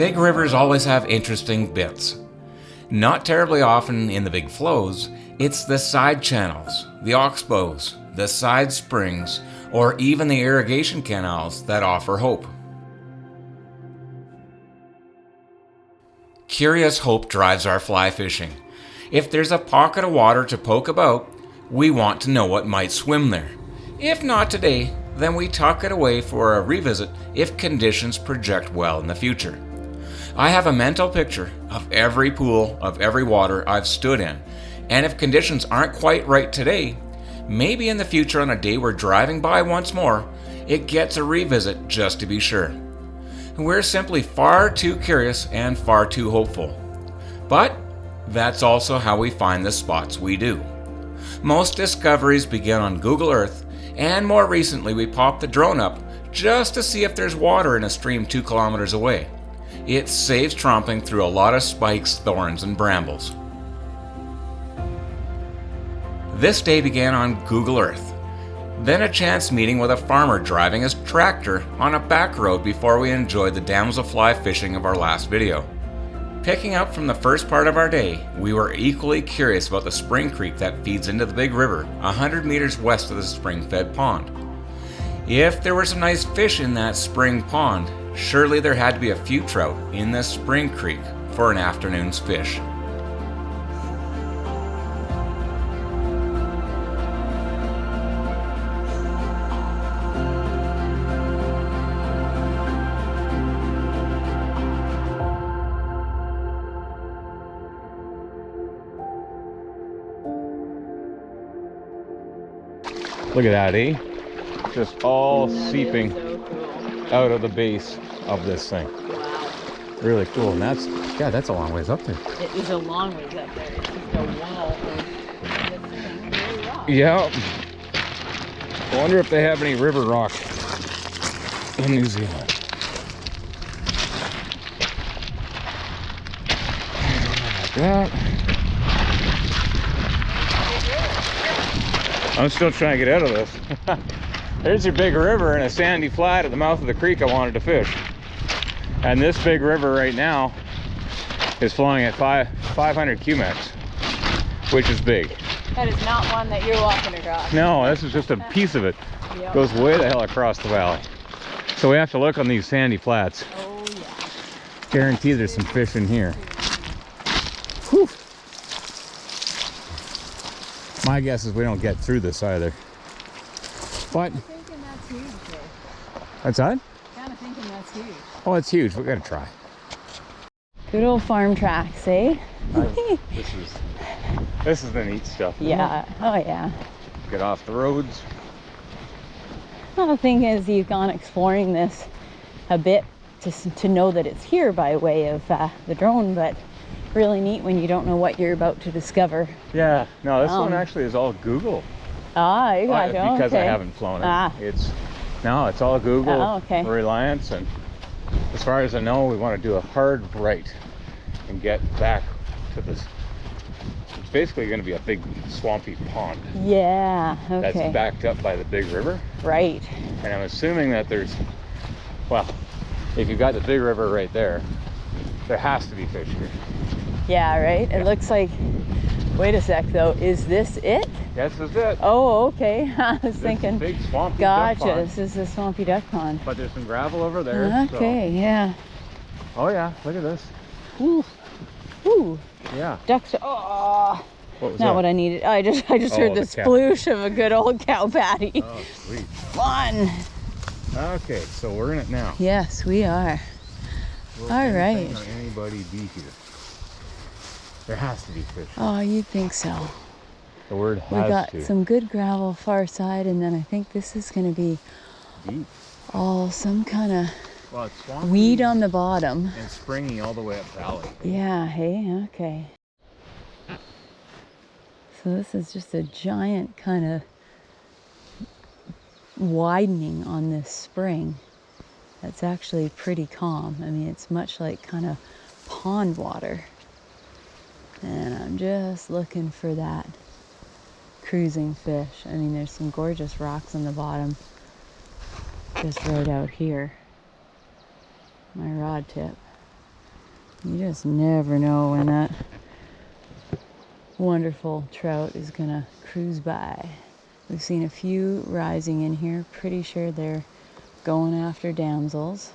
Big rivers always have interesting bits. Not terribly often in the big flows, it's the side channels, the oxbows, the side springs, or even the irrigation canals that offer hope. Curious hope drives our fly fishing. If there's a pocket of water to poke about, we want to know what might swim there. If not today, then we tuck it away for a revisit if conditions project well in the future. I have a mental picture of every pool, of every water I've stood in, and if conditions aren't quite right today, maybe in the future on a day we're driving by once more, it gets a revisit just to be sure. We're simply far too curious and far too hopeful. But that's also how we find the spots we do. Most discoveries begin on Google Earth, and more recently we pop the drone up just to see if there's water in a stream 2 kilometers away. It saves tromping through a lot of spikes, thorns, and brambles. This day began on Google Earth. Then a chance meeting with a farmer driving his tractor on a back road before we enjoyed the damselfly fishing of our last video. Picking up from the first part of our day, we were equally curious about the spring creek that feeds into the big river 100 meters west of the spring-fed pond. If there were some nice fish in that spring pond, surely there had to be a few trout in this spring creek for an afternoon's fish. Look at that, eh? Just all seeping out of the base of this thing. Wow. Really cool. And that's a long ways up there. It is a long ways up there. It's just a wall of Yeah. I wonder if they have any river rock in New Zealand. Like that. I'm still trying to get out of this. There's your big river and a sandy flat at the mouth of the creek I wanted to fish. And this big river right now is flowing at 500 cumex, which is big. That is not one that you're walking across. No, this is just a piece of it. Yep. Goes way the hell across the valley. So we have to look on these sandy flats. Oh yeah. Guarantee there's some fish in here. Whew. My guess is we don't get through this either. But I'm thinking that's huge though. that's that? Kind of thinking that's huge. Oh, it's huge. We gotta try. Good old farm tracks, eh? This is the neat stuff. Yeah. Oh yeah. Get off the roads. Well, the thing is, you've gone exploring this a bit to know that it's here by way of the drone, but really neat when you don't know what you're about to discover. Yeah. No, this one actually is all Google. Ah, you got it. Because I Okay. haven't flown it. Ah. It's all Google Okay. Reliance, and as far as I know, we want to do a hard right and get back to this. It's basically going to be a big swampy pond. Yeah. Okay. That's backed up by the big river. Right. And I'm assuming that there's, well, if you've got the big river right there, there has to be fish here. Yeah. Right. It looks like. Wait a sec, though. Is this it? Yes, this is it. Oh, okay. I was This thinking. is a big swampy duck Gotcha. pond. This is a swampy duck pond. But there's some gravel over there. Okay. Yeah. So. Oh yeah, look at this. Ooh. Ooh. Yeah. Ducks. Oh. What was Not that? what I needed. I just heard the the cow. sploosh of a good old cow patty. Oh, sweet. Fun. Okay, so we're in it now. Yes, we are. Will All anything right. or anybody be here? There has to be fish. Oh, you'd think so. The word We has got to. some good gravel far side, and then I think this is going to be Deep. all some kind of Well, it's swampy weed on the bottom. and springy all the way up valley. Yeah, hey, okay. So this is just a giant kind of widening on this spring. That's actually pretty calm. I mean, it's much like kind of pond water. And I'm just looking for that cruising fish. I mean, there's some gorgeous rocks on the bottom. Just right out here. My rod tip. You just never know when that wonderful trout is gonna cruise by. We've seen a few rising in here. Pretty sure they're going after damsels.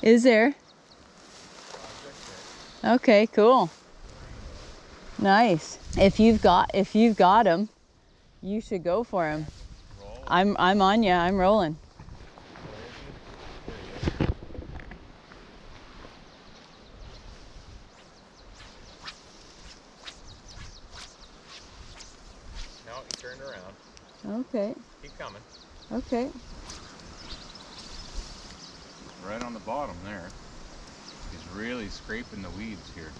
Is there? Okay, cool. Nice. If you've got him, you should go for him. I'm on ya. I'm rolling. No, he turned around. Okay. Keep coming. Okay. Right on the bottom there. He's really scraping the weeds here.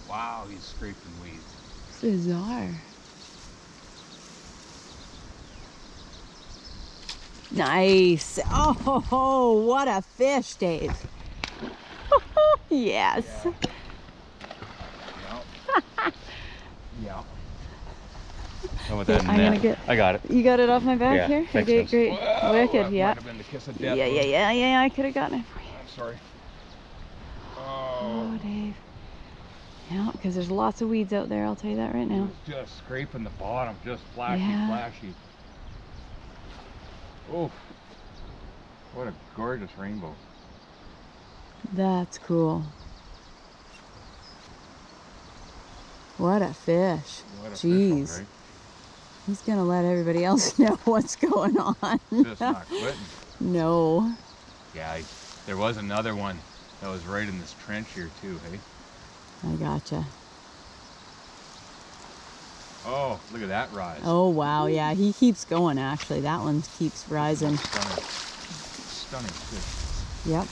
Wow, he's scraping weeds. Bizarre. Nice. Oh, what a fish, Dave. Yes. Yeah. Yeah. How about that I'm gonna get. I got it. You got it off my back Yeah, here. thanks, Okay, Miss. great. Whoa, Wicked. that Yeah. might have been the kiss of death. Yeah. I could have gotten it for you. I'm sorry. Oh, Dave. Yeah, because there's lots of weeds out there. I'll tell you that right now. Just scraping the bottom, just flashy, Yeah. flashy. Oh, what a gorgeous rainbow. That's cool. What a fish. What a Jeez. fish, all right? He's gonna let everybody else know what's going on. Just not quitting. No. Yeah, there was another one that was right in this trench here too, hey? I gotcha. Oh, look at that rise. Oh wow, yeah, he keeps going actually. That one keeps rising. Stunning. Stunning fish. Yep.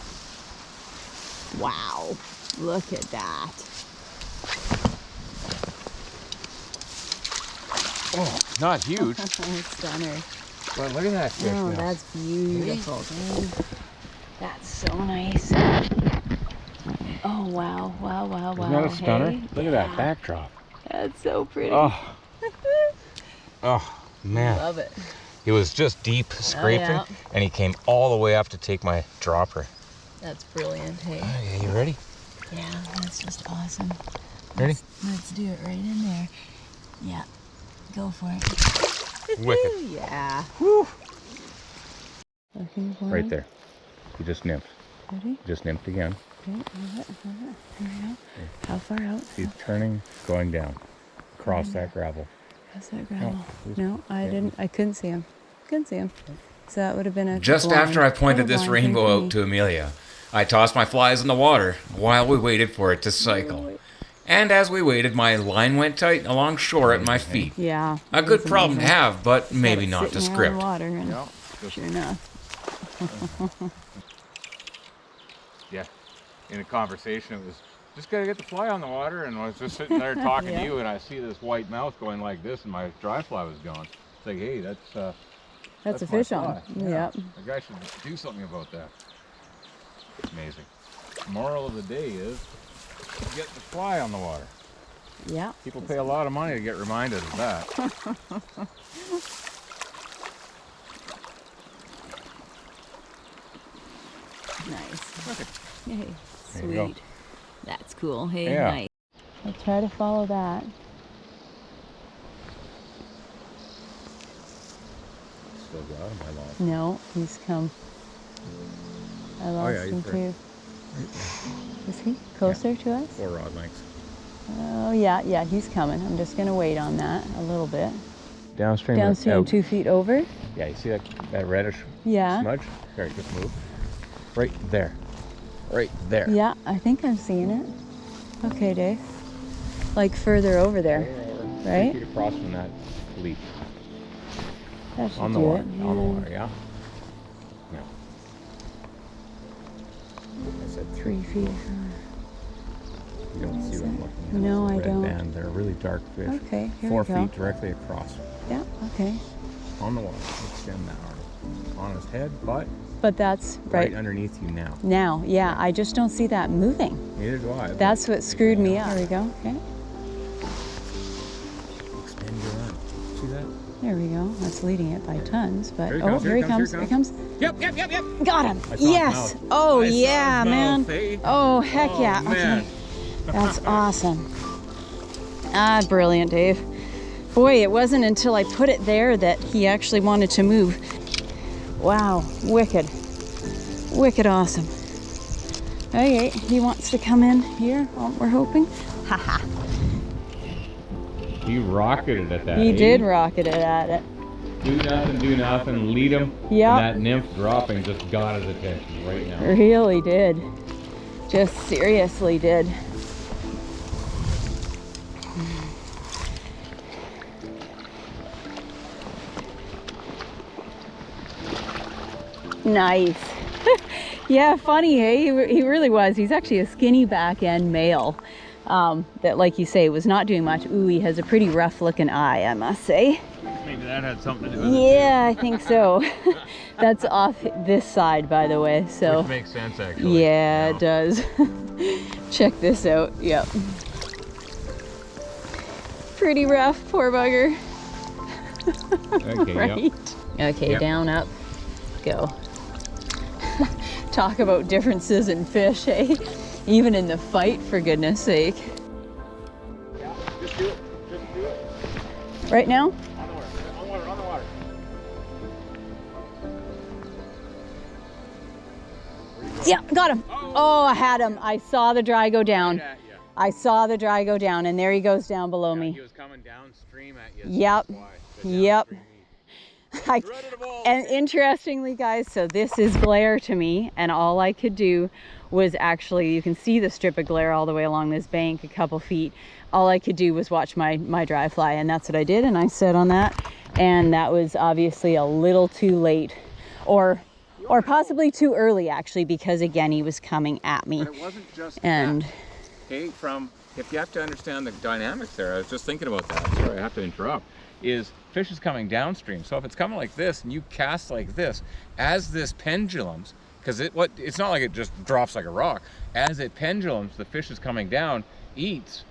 Wow. Look at that. Oh, not huge. Stunner. But look at that fish Oh, now. that's beautiful, dude. That's so nice. Oh wow, wow. Isn't that a stunner? Hey? Look at that backdrop. That's so pretty. Oh. Oh, man. Love it. He was just deep scraping, yeah. and he came all the way up to take my dropper. That's brilliant, hey? Okay, you ready? Yeah, that's just awesome. Ready? Let's do it right in there. Yeah, go for it. Wicked. Yeah. Whew. Looking for Right him. there. He just nymphed. Ready? Just nymphed again. Okay, hold it. Here we go. How far out? He's turning, going down. Across that gravel. How's that gravel? he's- No, I yeah. didn't. I couldn't see him. Couldn't see him. So that would have been a Just blind- after I pointed little this blind thing rainbow for out me. to Amelia, I tossed my flies in the water while we waited for it to cycle. And as we waited, my line went tight along shore at my feet. Yeah. A it good was problem to amazing. have, but maybe Let it not sit to in the script. water and Yeah. Just, sure enough. yeah. In a conversation, it was just gotta get the fly on the water, and I was just sitting there talking Yeah. to you, and I see this white mouth going like this, and my dry fly was gone. It's like, hey, that's a my fish on. fly. Yep. The guy should do something about that. Amazing. Moral of the day is get the fly on the water. Yeah. People pay a lot of money to get reminded of that. Nice. Hey, There you go. sweet. That's cool. Hey, Yeah. nice. I'll try to follow that. Still got him, I lost. No, he's come. I lost yeah, he's him there. too. Is he closer to us? 4 rod lengths. Oh yeah, he's coming. I'm just gonna wait on that a little bit. Downstream. Downstream, 2 feet over. Yeah, you see that reddish Yeah. smudge? There, just move. Right there. Right there. Yeah, I think I'm seeing it. Okay, Dave. Like further over there, right? 3 feet across from that leaf. That should On the do water. it. On the yeah. water, yeah? Yeah. I said 3 feet. You don't see what I'm looking at. No, It's a I red don't. Band. They're a really dark fish. Okay, here 4 we go. feet directly across. Yeah, okay. On the water. Extend that arm. On his head, but But that's right right underneath you now. now. Yeah, I just don't see that moving. Neither do I. but That's what screwed me up. now. There we go. Okay. Extend See that? There we go. That's leading it by tons, but Here he oh, comes, here he comes. Here he comes. Yep. Got him. I saw his Yes. mouth. Oh I saw yeah, his man. mouth, eh? Oh heck Oh, yeah. man. Okay. That's awesome. Ah, brilliant, Dave. Boy, it wasn't until I put it there that he actually wanted to move. Wow, wicked. Wicked awesome. Okay, he wants to come in here, we're hoping. Haha. He rocketed at that. He eh? did rocket it at it. Do nothing, lead him. Yep. And that nymph dropping just got his attention right now. Really did. Just seriously did. Nice. Yeah, funny, hey? He really was. He's actually a skinny back end male that, like you say, was not doing much. Ooh, he has a pretty rough looking eye, I must say. Maybe that had something to do with it. Yeah, I think so. That's off this side, by the way, so. Which makes sense, actually. Yeah, it does. Check this out. Yep. Pretty rough, poor bugger. Okay, Right? Yep. Okay, Yep. down, up, go. Talk about differences in fish, eh? Even in the fight, for goodness sake. Yeah, just do it. Just do it. Right now? On the water. On the water. Yeah, got him. Oh, I had him. I saw the dry go down. I saw the dry go down, and there he goes down below me. He was coming downstream at you. Yep. So that's why. The Yep. downstream I, and interestingly, guys, so this is glare to me, and all I could do was actually, you can see the strip of glare all the way along this bank a couple feet. All I could do was watch my dry fly, and that's what I did, and I set on that, and that was obviously a little too late, or possibly too early, actually, because again, he was coming at me. But it wasn't just And that. Hey, if you have to understand the dynamics there, I was just thinking about that. Sorry, I have to interrupt. Is fish is coming downstream. So if it's coming like this and you cast like this, as this pendulums, because it's not like it just drops like a rock. As it pendulums, the fish is coming down, eats,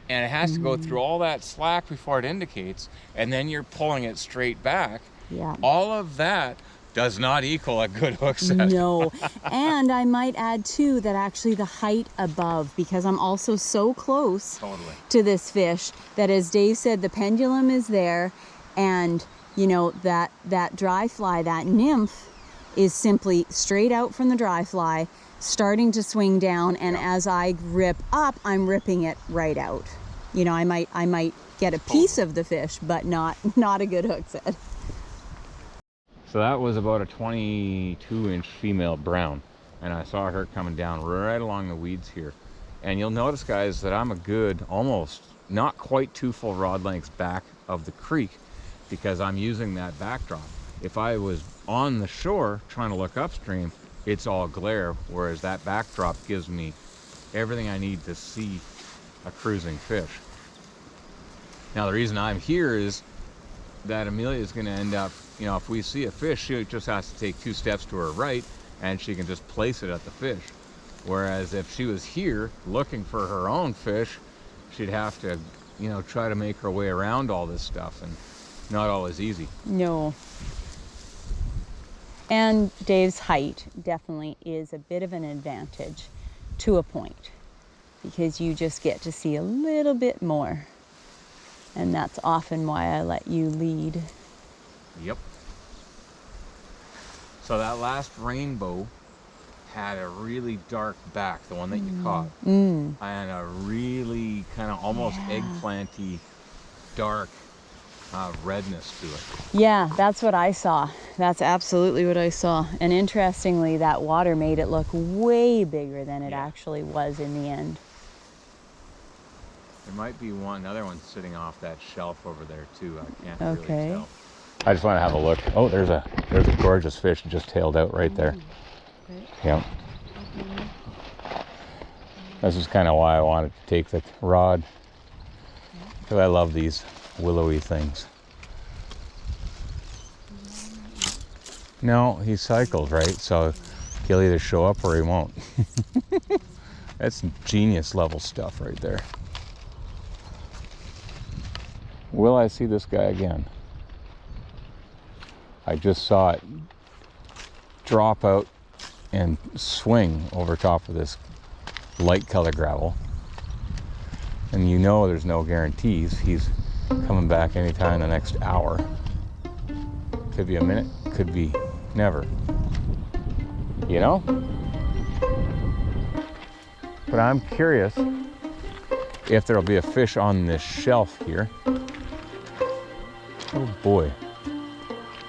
and it has to go through all that slack before it indicates, and then you're pulling it straight back. yeah. All of that does not equal a good hook set. No, and I might add too that actually the height above, because I'm also so close Totally. to this fish that, as Dave said, the pendulum is there, and you know that dry fly, that nymph, is simply straight out from the dry fly, starting to swing down, and as I rip up, I'm ripping it right out. You know, I might get a piece of the fish, but not a good hook set. So that was about a 22-inch female brown, and I saw her coming down right along the weeds here. And you'll notice, guys, that I'm a good, almost not quite 2 full rod lengths back of the creek, because I'm using that backdrop. If I was on the shore trying to look upstream, it's all glare, whereas that backdrop gives me everything I need to see a cruising fish. Now the reason I'm here is that Amelia is going to end up, you know, if we see a fish, she just has to take 2 steps to her right and she can just place it at the fish. Whereas if she was here looking for her own fish, she'd have to, you know, try to make her way around all this stuff, and not always easy. No. And Dave's height definitely is a bit of an advantage to a point, because you just get to see a little bit more. And that's often why I let you lead. Yep. So that last rainbow had a really dark back, the one that you caught, and a really kind of almost eggplanty dark redness to it. Yeah, that's what I saw. That's absolutely what I saw. And interestingly, that water made it look way bigger than it actually was in the end. There might be another one sitting off that shelf over there too. I can't really tell. I just want to have a look. Oh, there's a gorgeous fish just tailed out right there. Yep. This is kind of why I wanted to take the rod, because I love these willowy things. No, he cycles, right? So he'll either show up or he won't. That's genius level stuff right there. Will I see this guy again? I just saw it drop out and swing over top of this light color gravel. And you know there's no guarantees. He's coming back anytime in the next hour. Could be a minute, could be never. You know? But I'm curious if there'll be a fish on this shelf here. Oh boy.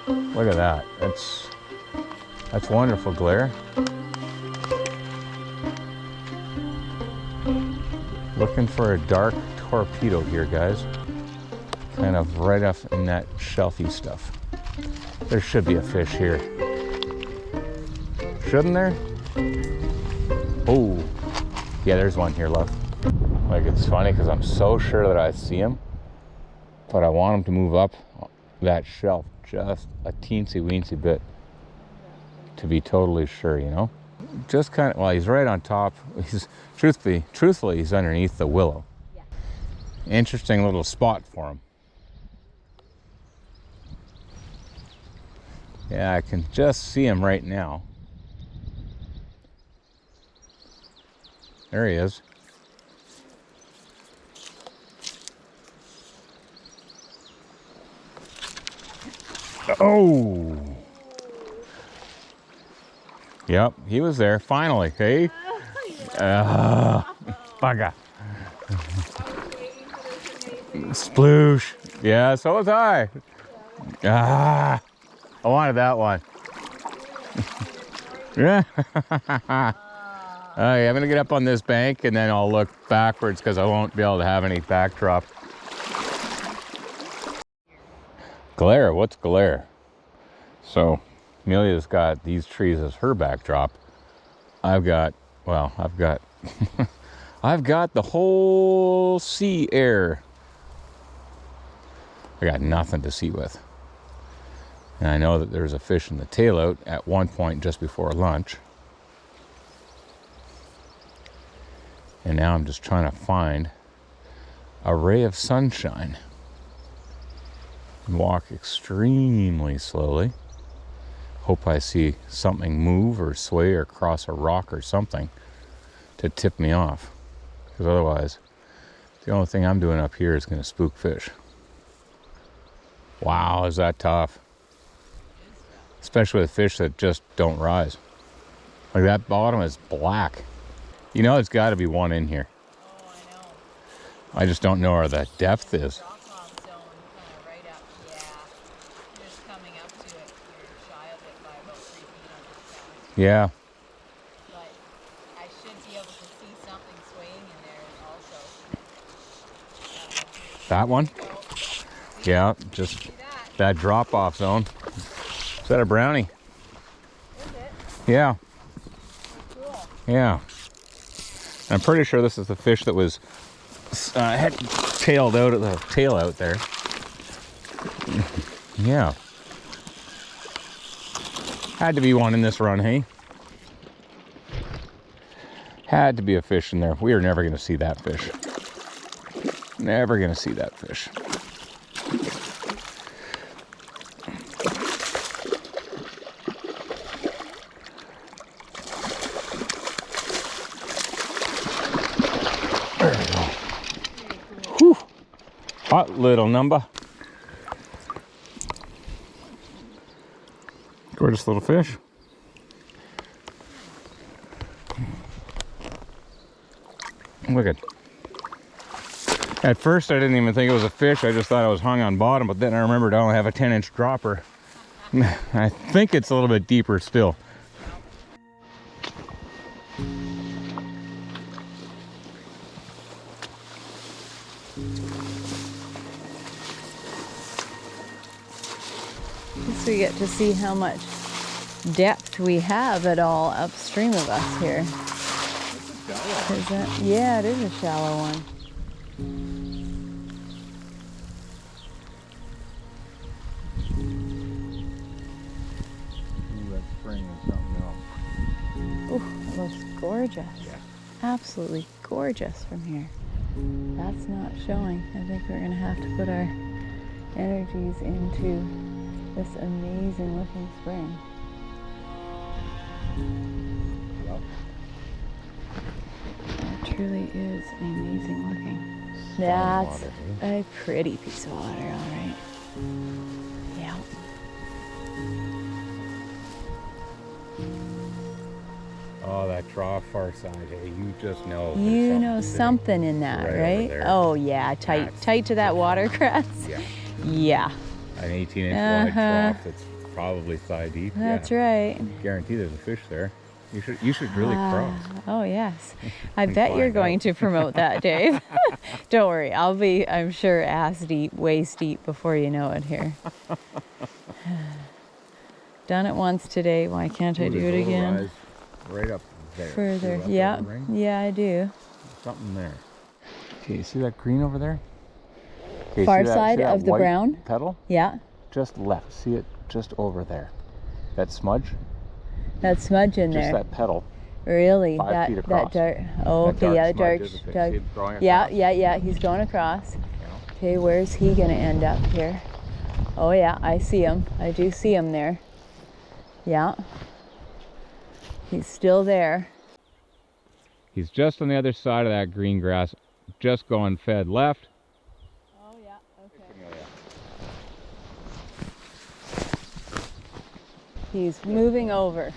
Look at that. That's wonderful glare. Looking for a dark torpedo here, guys. Kind of right up in that shelfy stuff. There should be a fish here. Shouldn't there? Oh, yeah, there's one here, love. Like, it's funny because I'm so sure that I see him, but I want him to move up that shelf just a teensy weensy bit to be totally sure, you know? Just kind of, well, he's right on top. He's truthfully, he's underneath the willow. Yeah. Interesting little spot for him. Yeah, I can just see him right now. There he is. Oh! Yep, he was there, finally, hey? Bugger. Sploosh. Yeah, so was I. I wanted that one. Yeah. Okay, I'm gonna get up on this bank and then I'll look backwards because I won't be able to have any backdrop. Glare, what's glare? So Amelia's got these trees as her backdrop. I've got I've got the whole sea air. I got nothing to see with. And I know that there's a fish in the tailout at one point just before lunch. And now I'm just trying to find a ray of sunshine. And walk extremely slowly. Hope I see something move or sway or cross a rock or something to tip me off. Because otherwise, the only thing I'm doing up here is going to spook fish. Wow, is that tough? Especially with fish that just don't rise. Like that bottom is black. You know, there's got to be one in here. Oh, I know. I just don't know where the depth is. Drop-off zone, kind of right up. Yeah. You're just coming up to it. You're shy of it by about 3 feet on that side. Yeah. But I should be able to see something swaying in there also. That one? Yeah, just that drop-off zone. Is that a brownie? Is it? Yeah. Cool. Yeah. I'm pretty sure this is the fish that was had tailed out at the tail out there. Yeah. Had to be one in this run, hey? Had to be a fish in there. We are never going to see that fish. Never going to see that fish. Whew. Hot little number. Gorgeous little fish. Look at first I didn't even think it was a fish. I just thought it was hung on bottom, but then I remembered I only have a 10-inch dropper. I think it's a little bit deeper still. We get to see how much depth we have at all upstream of us here. Yeah, it is a shallow one. Ooh, that spring is something else. Ooh, it looks gorgeous. Yeah. Absolutely gorgeous from here. That's not showing. I think we're gonna have to put our energies into this amazing looking spring. It truly is amazing looking. That's a pretty piece of water, all right. Yeah. Oh, that trough far side, hey, you just know. You know something in that, right? Oh yeah, tight to that watercress. Yeah. Yeah. An 18-inch wide trough that's probably thigh deep. That's right. Guarantee there's a fish there. You should really cross. Oh yes. I bet you're going to promote that, Dave. Don't worry, I'll be, I'm sure, ass deep, waist deep before you know it here. Done it once today, why can't I do it again? Right up there. Further, yeah, yeah, I do. Something there. Okay, you see that green over there? Okay, Far side of the brown? Petal? Yeah. Just left. See it just over there. That smudge? That smudge in just there. Just that petal. Really? 5 feet across. That dark. Oh, okay, yeah, dark. Yeah, he's going across. Yeah. Okay, where's he gonna end up here? Oh yeah, I see him. I do see him there. Yeah. He's still there. He's just on the other side of that green grass, just going fed left. Oh yeah, okay. He's moving over.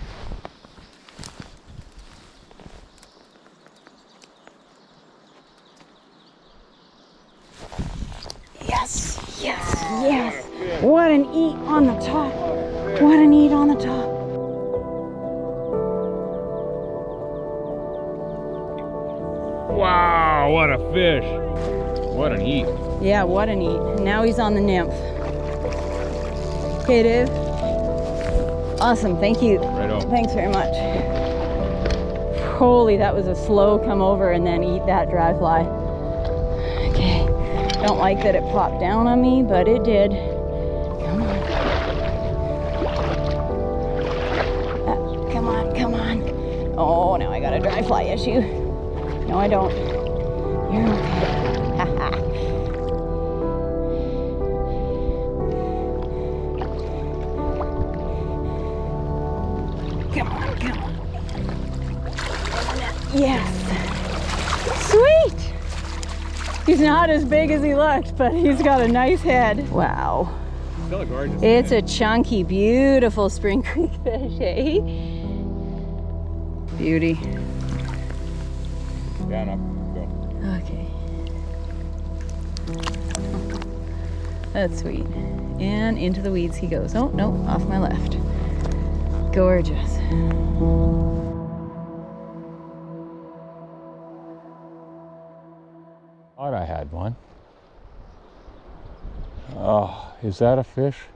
Yes, yes, yes. What an eat on the top. What an eat on the top. Wow, what a fish. What an eat. Yeah, what an eat. Now he's on the nymph. Okay, Dave. Awesome, thank you. Right on. Thanks very much. Holy, that was a slow come over and then eat that dry fly. Okay, don't like that it popped down on me, but it did. Come on. Come on, come on. Oh, now I got a dry fly issue. No, I don't. You're okay. Haha. Come on, come on. Yes. Sweet. He's not as big as he looked, but he's got a nice head. Wow. Still a gorgeous It's fish. a chunky, beautiful Spring Creek fish, eh? Beauty. Down, up, go. Okay. That's sweet. And into the weeds he goes. Oh, no, off my left. Gorgeous. Thought I had one. Oh, is that a fish?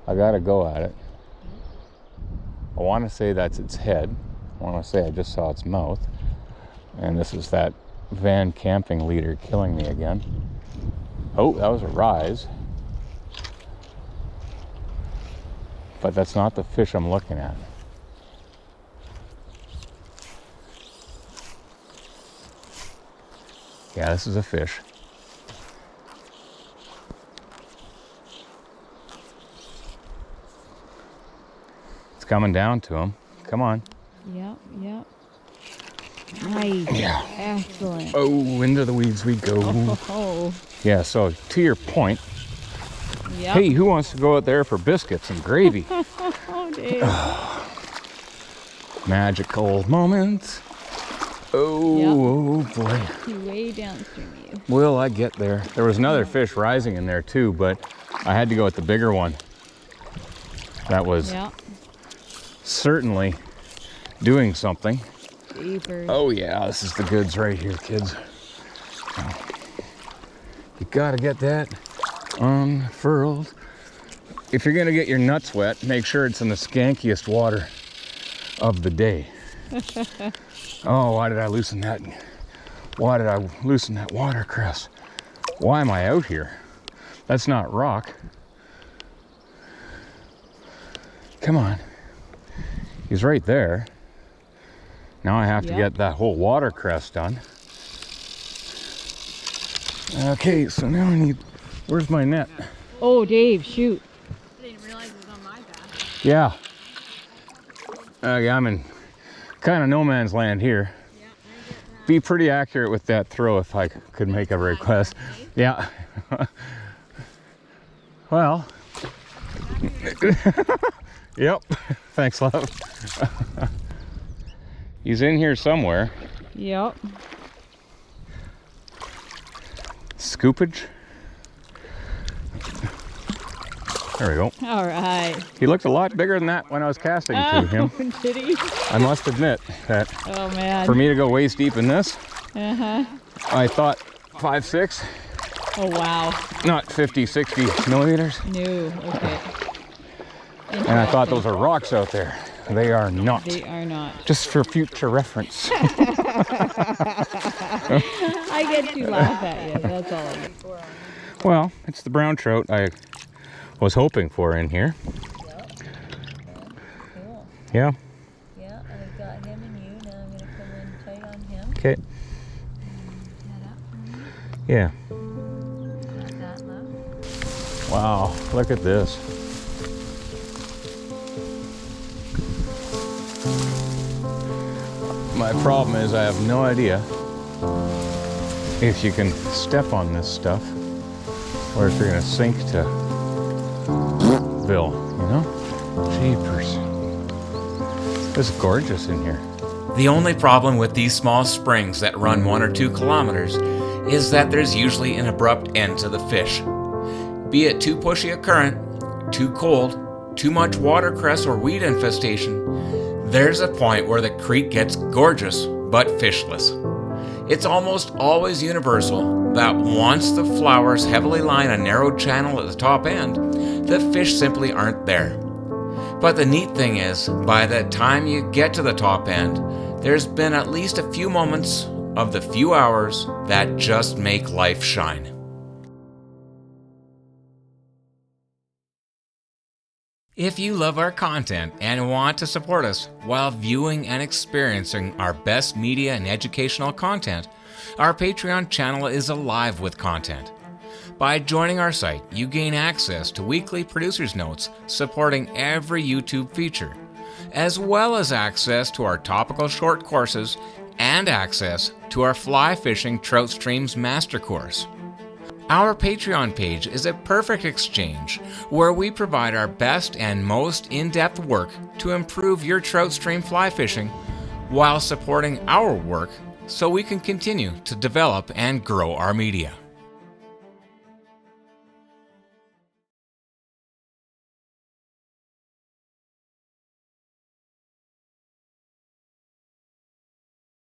I gotta go at it. I want to say that's its head. I want to say I just saw its mouth. And this is that van camping leader killing me again. Oh, that was a rise. But that's not the fish I'm looking at. Yeah, this is a fish. It's coming down to him. Come on. Yep, yep. Nice. Yeah. Excellent. Oh, into the weeds we go. Oh. Yeah, so to your point, Yep. hey, who wants to go out there for biscuits and gravy? Oh, Dave. Magical moments. Oh, Yep. oh boy. He's way downstream of you. Will I get there? There was another fish rising in there too, but I had to go with the bigger one. That was Yep. certainly doing something. Deeper. Oh yeah, this is the goods right here, kids. You gotta get that unfurled. If you're gonna get your nuts wet, make sure it's in the skankiest water of the day. Oh, why did I loosen that? Why did I loosen that watercress? Why am I out here? That's not rock. Come on. He's right there. Now I have to get that whole watercress done. Okay, so now I need, where's my net? Oh, Dave, shoot. I didn't realize it was on my back. Yeah. Yeah, I'm in kind of no man's land here. Yeah, I get that. Be pretty accurate with that throw if I could make a request. Yeah. Well. Yep. Thanks, love. He's in here somewhere. Yep. Scoopage. There we go. All right. He looked a lot bigger than that when I was casting to him. Did he? I must admit that Oh, man. for me to go waist deep in this, Uh-huh. I thought 5'6", Oh, wow. not 50, 60 millimeters. No, okay. And I thought those are rocks out there. They are not. They are not. Just for future reference. I get to laugh at you. That's all I get. Well, it's the brown trout I was hoping for in here. Yep. Cool. Yeah. Yeah, I've got him and you. Now I'm going to come in tight on him. Okay. Head up for me. Yeah. Got that, love. Wow. Look at this. My problem is I have no idea if you can step on this stuff or if you're going to sink to Bill, you know? Jeepers. This is gorgeous in here. The only problem with these small springs that run 1 or 2 kilometers is that there's usually an abrupt end to the fish. Be it too pushy a current, too cold, too much watercress or weed infestation, there's a point where the creek gets gorgeous but fishless. It's almost always universal that once the flowers heavily line a narrow channel at the top end, the fish simply aren't there. But the neat thing is, by the time you get to the top end, there's been at least a few moments of the few hours that just make life shine. If you love our content and want to support us while viewing and experiencing our best media and educational content, our Patreon channel is alive with content. By joining our site, you gain access to weekly producer's notes supporting every YouTube feature, as well as access to our topical short courses and access to our fly fishing trout streams master course. Our Patreon page is a perfect exchange where we provide our best and most in-depth work to improve your trout stream fly fishing while supporting our work so we can continue to develop and grow our media.